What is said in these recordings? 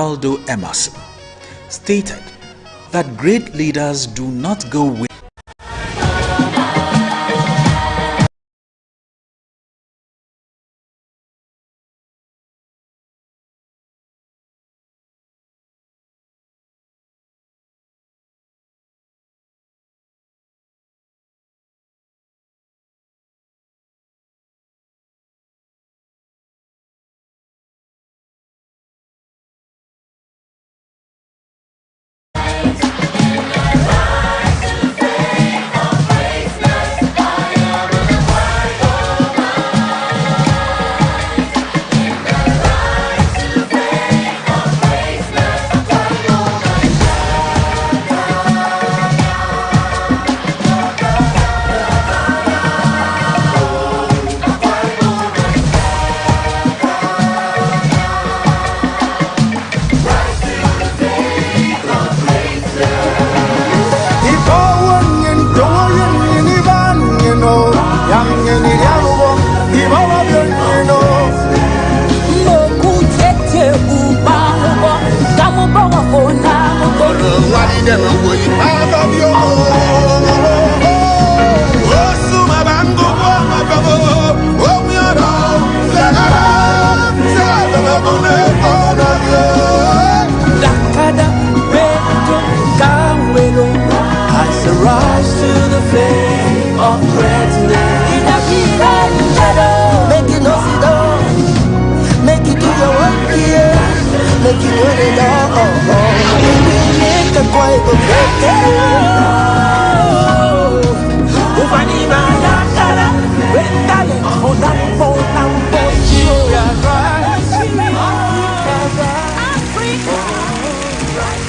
Udom Emmanuel, stated that great leaders do not go with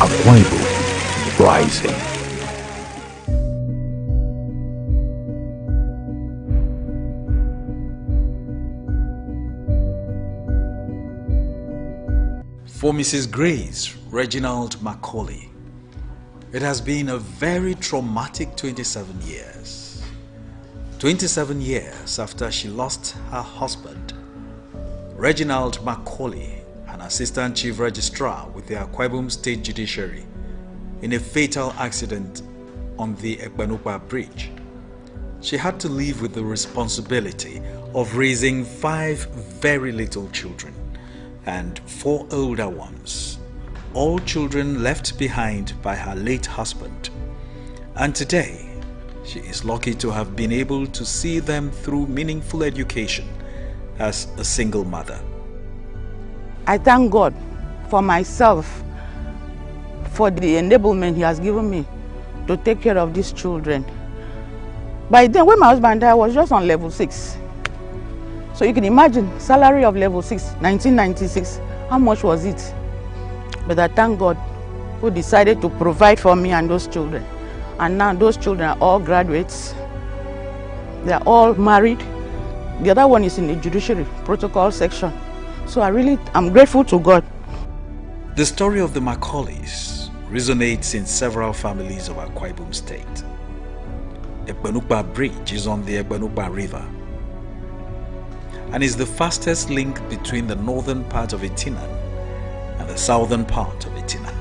Akwa Ibom Rising. For Mrs. Grace Reginald Macaulay, it has been a very traumatic 27 years. 27 years after she lost her husband, Reginald Macaulay, an assistant chief registrar with the Akwa Ibom State Judiciary, in a fatal accident on the Ekbenukpa Bridge. She had to live with the responsibility of raising 5 very little children and 4 older ones, all children left behind by her late husband. And today, she is lucky to have been able to see them through meaningful education as a single mother. I thank God for myself, for the enablement He has given me to take care of these children. By then, when my husband died, I was just on level 6. So you can imagine, salary of level 6, 1996, how much was it? But I thank God who decided to provide for me and those children. And now those children are all graduates. They are all married. The other one is in the judiciary protocol section. So I'm grateful to God. The story of the Macaulays resonates in several families of Akwa Ibom State. Ekbenukpa Bridge is on the Ekbenukpa River and is the fastest link between the northern part of Itinan and the southern part of Itinan.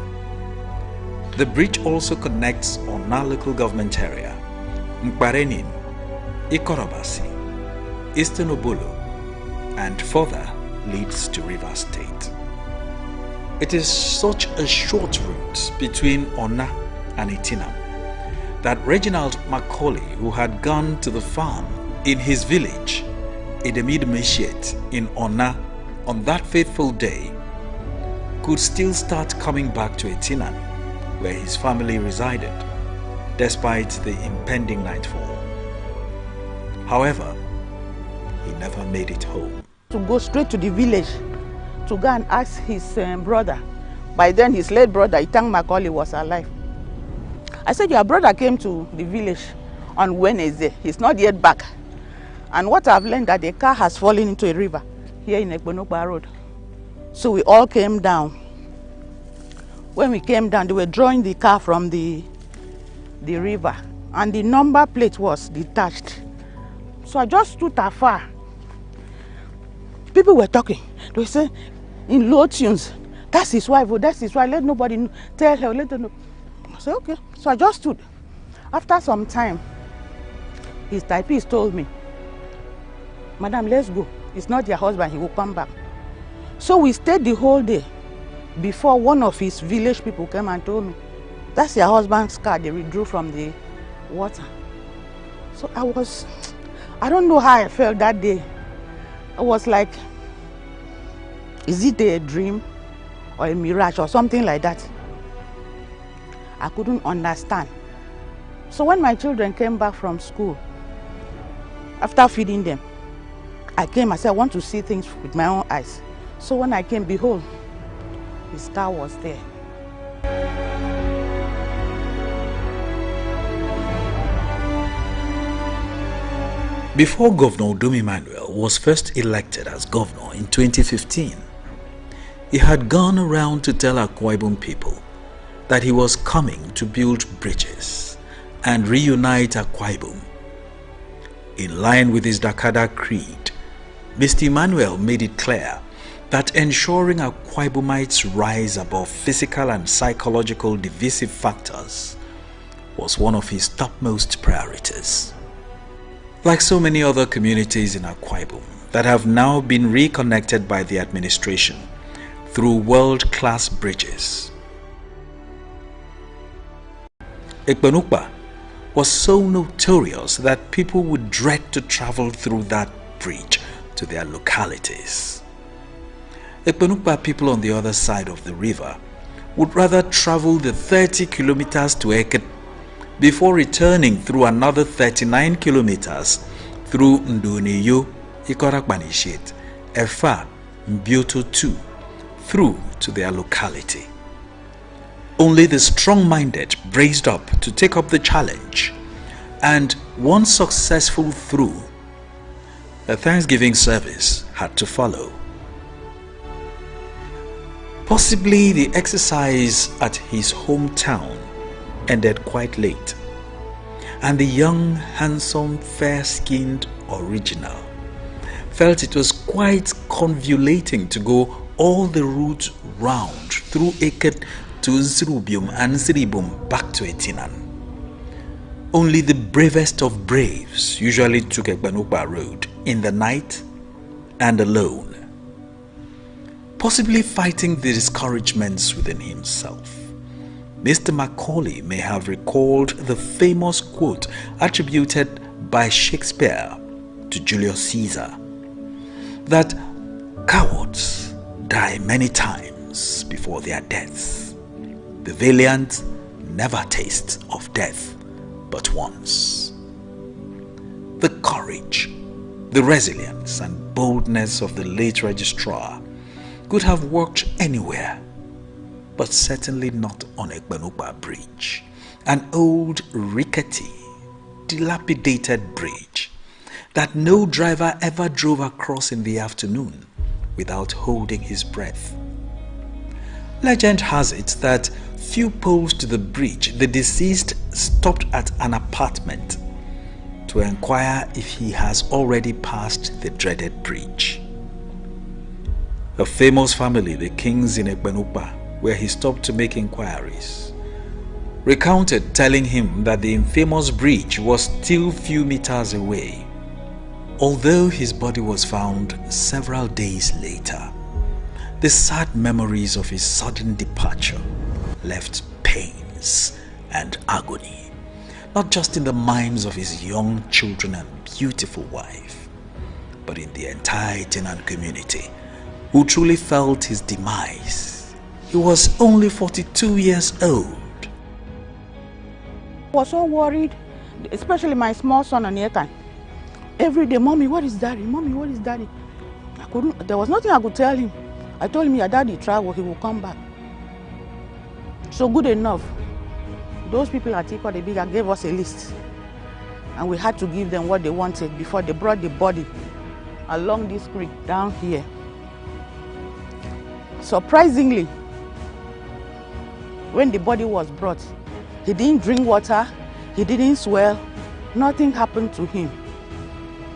The bridge also connects Ona local government area, Mkparenin, Ikorobasi, Eastern Obolo, and further leads to River State. It is such a short route between Ona and Itinan that Reginald Macaulay, who had gone to the farm in his village, Edemid Meshiet in Ona on that fateful day, could still start coming back to Itinan, where his family resided, despite the impending nightfall. However, he never made it home. To go straight to the village to go and ask his brother. By then, his late brother, Itang Macaulay, was alive. I said, your brother came to the village on Wednesday. He's not yet back. And what I've learned that the car has fallen into a river here in Ekbenukpa Road. So we all came down. When we came down, they were drawing the car from the river, and the number plate was detached. So I just stood afar. People were talking. They were saying in low tunes, That's his wife, oh, that's his wife. Let nobody know. Tell her, let her know. I said, okay. So I just stood. After some time, his typist told me, Madam, let's go. It's not your husband, he will come back. So we stayed the whole day before one of his village people came and told me, that's your husband's car, they withdrew from the water. So I don't know how I felt that day. I was like, is it a dream or a mirage or something like that? I couldn't understand. So when my children came back from school, after feeding them, I came, I said, I want to see things with my own eyes. So when I came, behold, his car was there. Before Governor Udom Emmanuel was first elected as governor in 2015, he had gone around to tell Akwa Ibom people that he was coming to build bridges and reunite Akwa Ibom. In line with his Dakada creed, Mr. Emmanuel made it clear that ensuring Akwa Ibomites rise above physical and psychological divisive factors was one of his topmost priorities. Like so many other communities in Akwa Ibom that have now been reconnected by the administration through world-class bridges, Ekpenukpa was so notorious that people would dread to travel through that bridge to their localities. Ekpenukpa people on the other side of the river would rather travel the 30 kilometers to Eket before returning through another 39 kilometers through Nduniyo, Ikorakbanishet, Efa, Mbioto 2, through to their locality. Only the strong-minded braced up to take up the challenge, and once successful through, a Thanksgiving service had to follow. Possibly the exercise at his hometown ended quite late, and the young, handsome, fair-skinned original felt it was quite convoluting to go all the route round through Eket to Zrubium and Zribum back to Etinan. Only the bravest of braves usually took Ekpenukpa road in the night and alone, possibly fighting the discouragements within himself. Mr. Macaulay may have recalled the famous quote attributed by Shakespeare to Julius Caesar, that cowards die many times before their deaths. The valiant never taste of death but once. The courage, the resilience and boldness of the late registrar could have worked anywhere, but certainly not on Ekpenukpa Bridge, an old, rickety, dilapidated bridge that no driver ever drove across in the afternoon without holding his breath. Legend has it that few poles to the bridge, the deceased stopped at an apartment to inquire if he has already passed the dreaded bridge. A famous family, the kings in Ekpenukpa, where he stopped to make inquiries, recounted telling him that the infamous bridge was still few meters away, although his body was found several days later. The sad memories of his sudden departure left pains and agony, not just in the minds of his young children and beautiful wife, but in the entire Tenan community, who truly felt his demise. He was only 42 years old. I was so worried, especially my small son Onyeka. Every day, Mommy, what is Daddy? Mommy, what is Daddy? There was nothing I could tell him. I told him, your daddy travel, he will come back. So good enough, those people at Ikwa Ibom gave us a list, and we had to give them what they wanted before they brought the body along this creek down here. Surprisingly, when the body was brought, he didn't drink water, he didn't swell, nothing happened to him.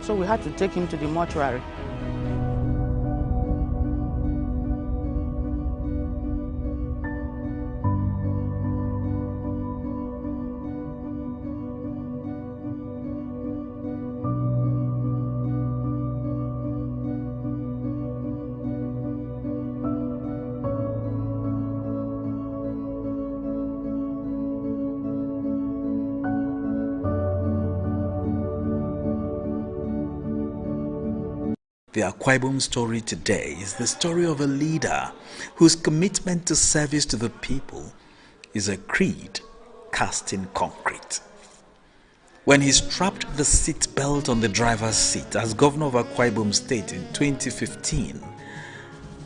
So we had to take him to the mortuary. The Akwa Ibom story today is the story of a leader whose commitment to service to the people is a creed cast in concrete. When he strapped the seat belt on the driver's seat as governor of Akwa Ibom State in 2015,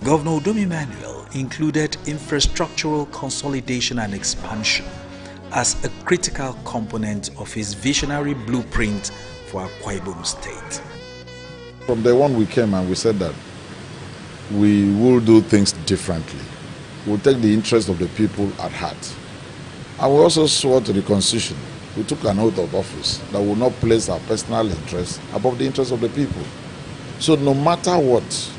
Governor Udom Emmanuel included infrastructural consolidation and expansion as a critical component of his visionary blueprint for Akwa Ibom State. From day one we came and we said that we will do things differently. We'll take the interest of the people at heart. And we also swore to the Constitution. We took an oath of office that will not place our personal interests above the interests of the people. So no matter what,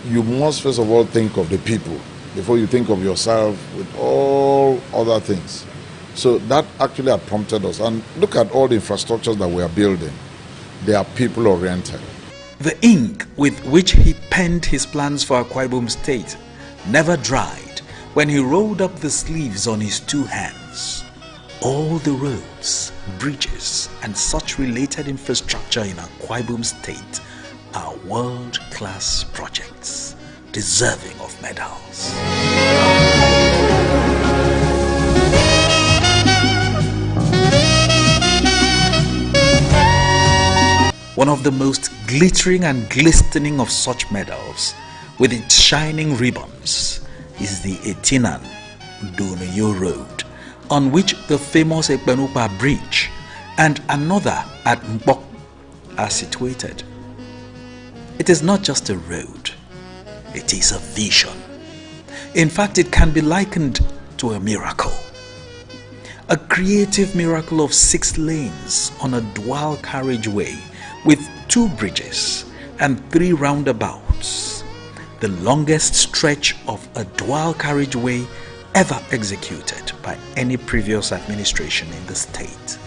you must first of all think of the people before you think of yourself with all other things. So that actually had prompted us. And look at all the infrastructures that we are building. They are people-oriented. The ink with which he penned his plans for Akwa Ibom State never dried when he rolled up the sleeves on his two hands. All the roads, bridges, and such related infrastructure in Akwa Ibom State are world-class projects deserving of medals. One of the most glittering and glistening of such medals, with its shining ribbons, is the Etinan Duneyo Road, on which the famous Ekpenupa Bridge and another at Mbok are situated. It is not just a road, it is a vision. In fact, it can be likened to a miracle. A creative miracle of 6 lanes on a dual carriageway with 2 bridges and 3 roundabouts, the longest stretch of a dual carriageway ever executed by any previous administration in the state.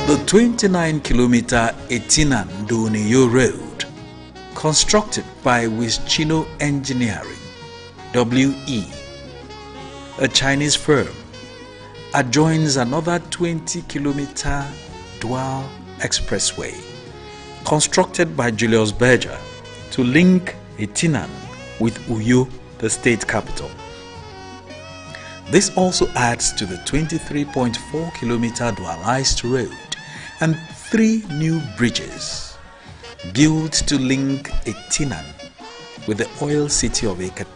The 29-kilometer Etinan Duneyo Road, constructed by Wischino Engineering, WE, a Chinese firm, adjoins another 20-kilometer dual expressway, constructed by Julius Berger to link Etinan with Uyo, the state capital. This also adds to the 23.4-kilometer dualized road and 3 new bridges built to link Etinan with the oil city of Eket,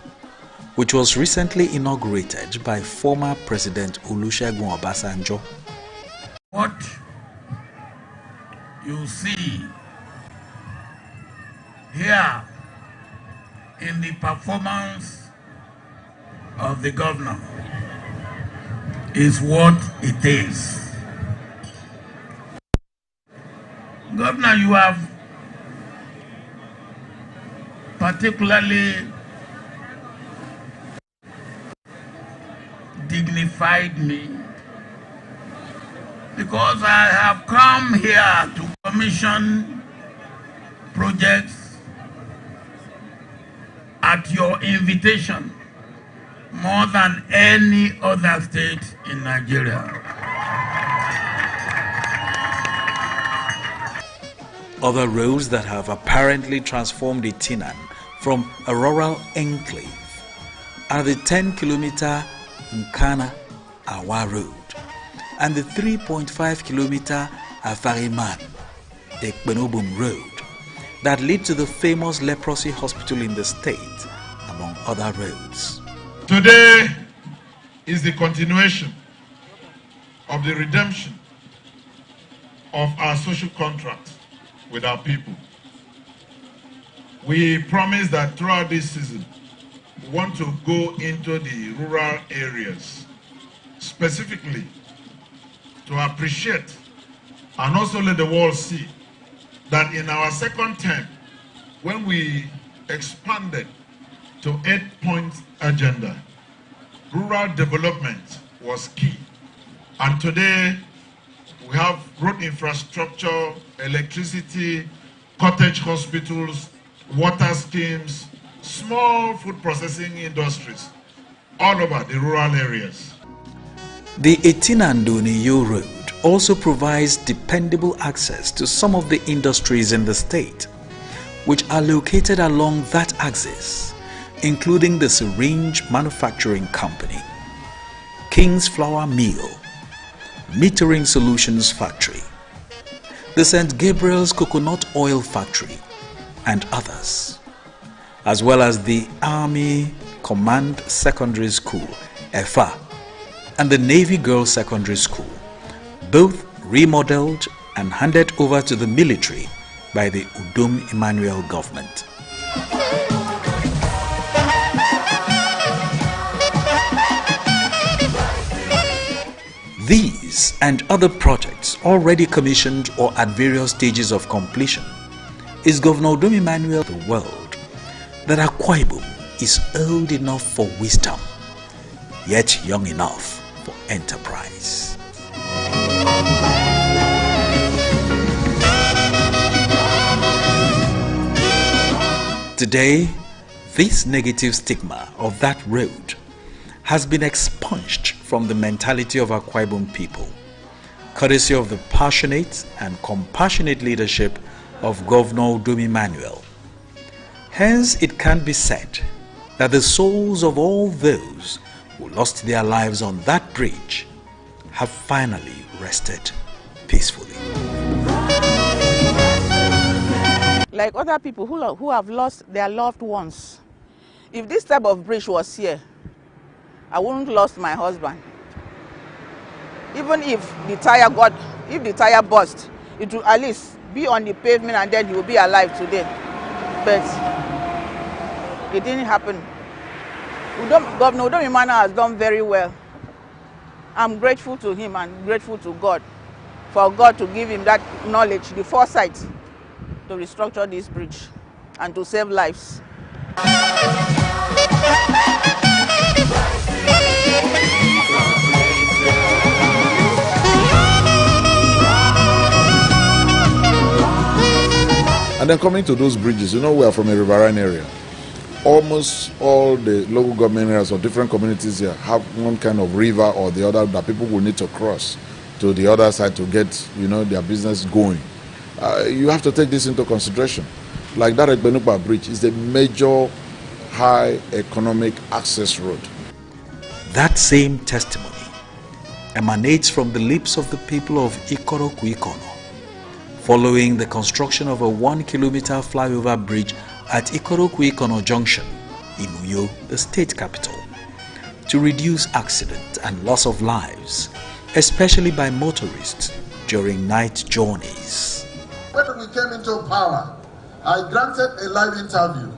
which was recently inaugurated by former President Olusegun Obasanjo. What you see here in the performance of the governor is what it is. Governor, you have particularly dignified me because I have come here to commission projects at your invitation more than any other state in Nigeria. Other roads that have apparently transformed Etinan from a rural enclave are the 10-kilometer Nkana-Awa Road and the 3.5-kilometer Afariman Ekpenobum Road that lead to the famous leprosy hospital in the state, among other roads. Today is the continuation of the redemption of our social contract with our people. We promise that throughout this season, we want to go into the rural areas, specifically to appreciate and also let the world see that in our second term, when we expanded to 8-point agenda, rural development was key. And today, we have road infrastructure, electricity, cottage hospitals, water schemes, small food processing industries all over the rural areas. The Etinandoniyo Road also provides dependable access to some of the industries in the state, which are located along that axis, including the Syringe Manufacturing Company, King's Flour Mill, Metering Solutions Factory, the St. Gabriel's Coconut Oil Factory, and others, as well as the Army Command Secondary School, EFA, and the Navy Girls Secondary School, both remodeled and handed over to the military by the Udom Emmanuel government. These and other projects already commissioned or at various stages of completion is Governor Udom Emmanuel the world that Akwa Ibom is old enough for wisdom, yet young enough for enterprise. Today, this negative stigma of that road has been expunged from the mentality of Akwa Ibom people, courtesy of the passionate and compassionate leadership of Governor Udom Emmanuel. Hence, it can be said that the souls of all those who lost their lives on that bridge have finally rested peacefully. Like other people who have lost their loved ones, if this type of bridge was here, I wouldn't have lost my husband. Even if the tire burst, it will at least be on the pavement and then he will be alive today. But it didn't happen. Governor Udom Emmanuel has done very well. I'm grateful to him and grateful to God for God to give him that knowledge, the foresight to restructure this bridge and to save lives. And then coming to those bridges, we are from a riverine area. Almost all the local government areas or different communities here have one kind of river or the other that people will need to cross to the other side to get, their business going. You have to take this into consideration. Like that Ekbenukpa Bridge is the major high economic access road. That same testimony emanates from the lips of the people of Ikoroku-Ikono, following the construction of a 1-kilometer flyover bridge at Ikoroku-Ikono Junction in Uyo, the state capital, to reduce accident and loss of lives, especially by motorists during night journeys. When we came into power, I granted a live interview.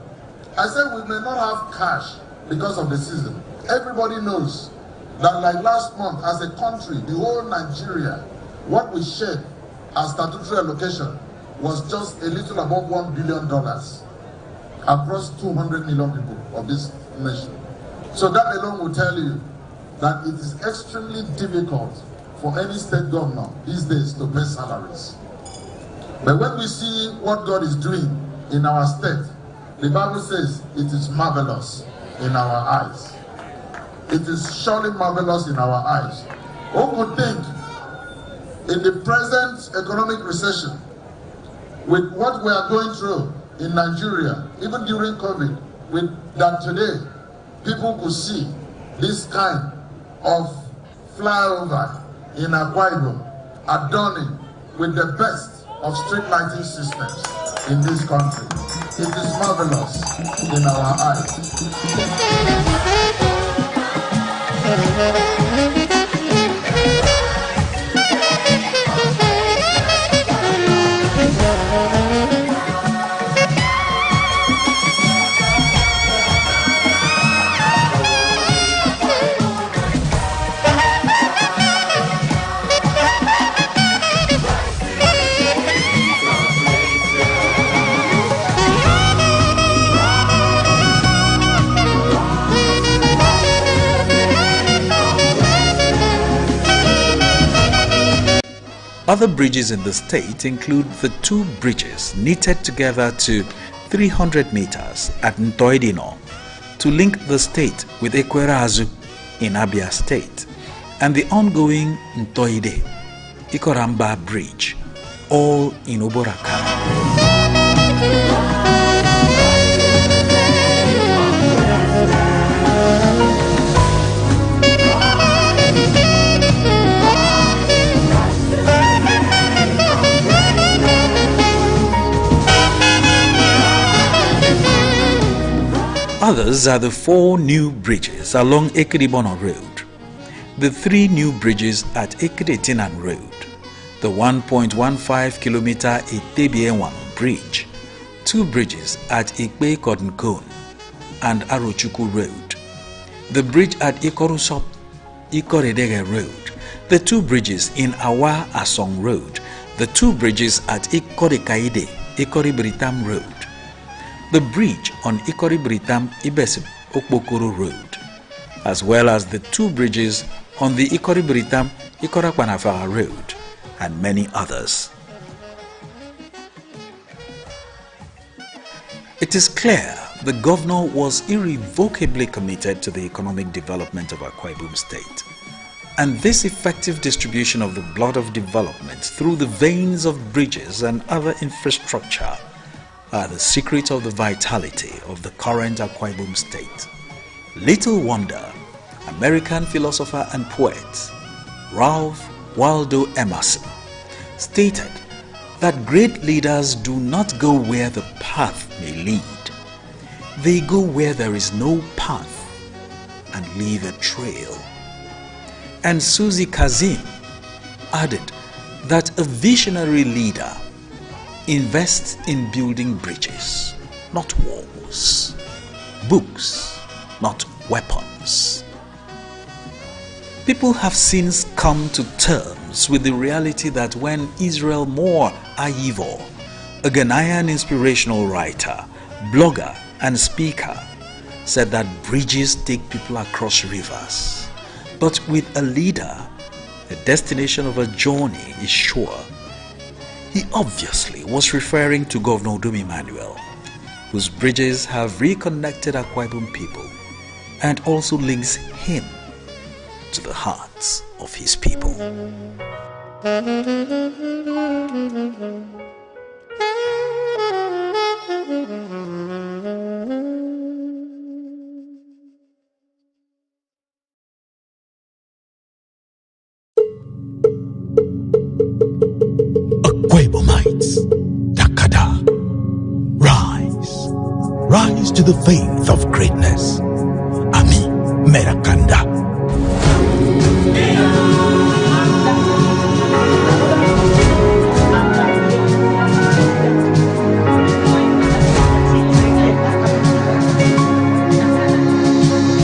I said we may not have cash because of the season. Everybody knows that like last month as a country, the whole Nigeria, what we shared as statutory allocation was just a little above $1 billion across 200 million people of this nation. So that alone will tell you that it is extremely difficult for any state governor these days to pay salaries. But when we see what God is doing in our state, the Bible says it is marvelous in our eyes. It is surely marvelous in our eyes. Who could think in the present economic recession, with what we are going through in Nigeria, even during COVID, with that today, people could see this kind of flyover in Akwa Ibom adorning with the best of street lighting systems in this country. It is marvelous in our eyes. Other bridges in the state include the 2 bridges knitted together to 300 meters at Ntoidino to link the state with Ekwerazu in Abia State, and the ongoing Ntoide Ikoramba Bridge, all in Oboraka. Others are the 4 new bridges along Ekiribono Road, the 3 new bridges at Ekidetinan Road, the 1.15 kilometer Etebiewan Bridge, 2 bridges at Ikpe Kodenkon and Arochukwu Road, the bridge at Ikorusop Ikoredege Road, the 2 bridges in Awa Asong Road, the 2 bridges at Ikorekaide Ikoribritam Road, the bridge on Ikoribritam Ibesim Okpokoro Road, as well as the 2 bridges on the Ikoribritam Ikorakwanafara Road, and many others. It is clear the governor was irrevocably committed to the economic development of Akwa Ibom State, and this effective distribution of the blood of development through the veins of bridges and other infrastructure are the secret of the vitality of the current Akwa Ibom State. Little wonder American philosopher and poet Ralph Waldo Emerson stated that great leaders do not go where the path may lead. They go where there is no path and leave a trail. And Susie Kazim added that a visionary leader invests in building bridges, not walls, books, not weapons. People have since come to terms with the reality that when Israel Moore Ayivo, a Ghanaian inspirational writer, blogger, and speaker, said that bridges take people across rivers, but with a leader, the destination of a journey is sure. He obviously was referring to Governor Udom Emmanuel, whose bridges have reconnected Akwa Ibom people and also links him to the hearts of his people. Akwa Ibomites, Dakada, rise to the faith of greatness. Ami Merakanda.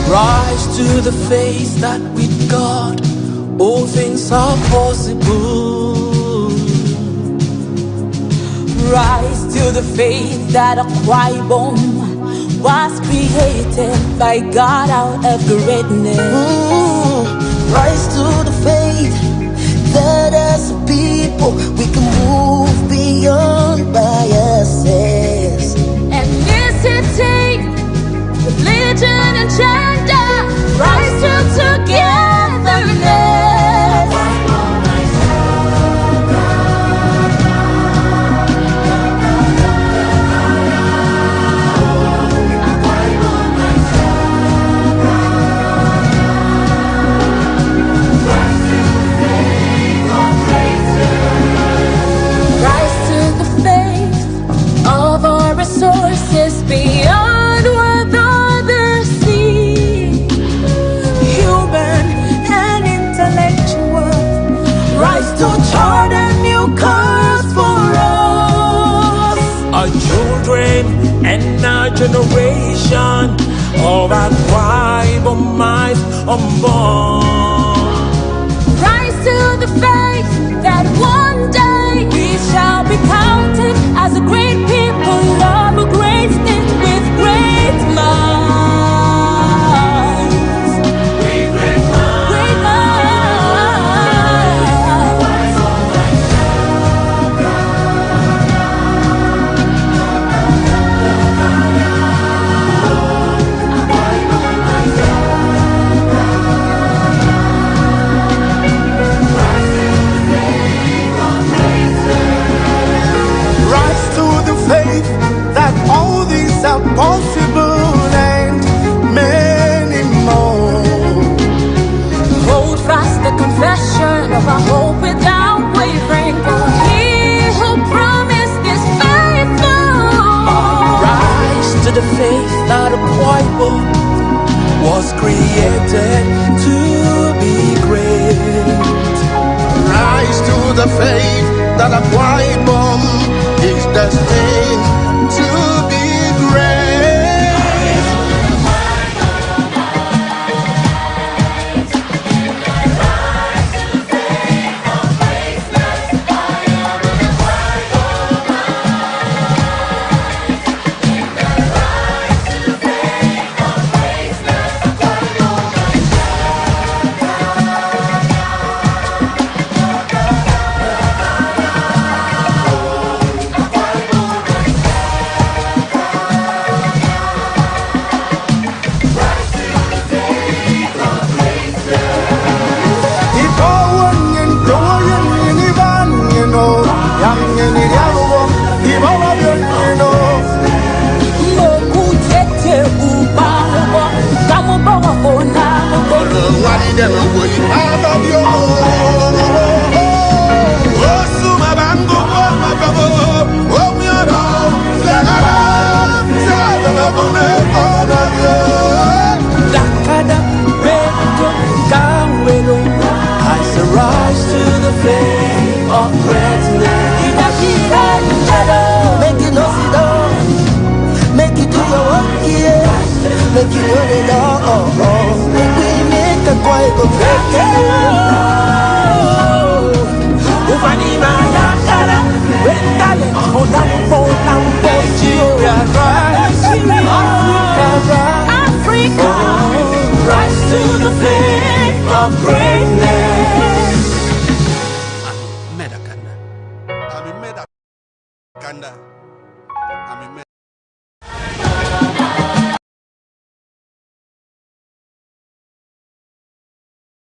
Rise to the faith that with God all things are possible. Rise to the faith that Akwa Ibom was created by God out of greatness. Rise to the faith that as a people we can move beyond biases. Ethnicity, religion and gender, rise to togetherness. Rise to the faith of our resources beyond what others see. Human and intellectual, Rise to chart a new course for us. our children and our generation of Akwa Ibomites unborn. Rise to the faith that one day we shall be counted as a great people of a great state with great minds. Great minds. impossible and many more. Hold fast the confession of our hope without wavering, for He who promised is faithful. Rise to the faith that Akwa Ibom was created to be great. Rise to the faith that Akwa Ibom is destined to be great. Rise to the flame of greatness. Make it no sit down. Make it do your work, yeah. Make it run it all. We make a quiet go break it. Ufanima yakara, rendale, odampo, Africa, rise to the flame of greatness. I'm in Medakanda.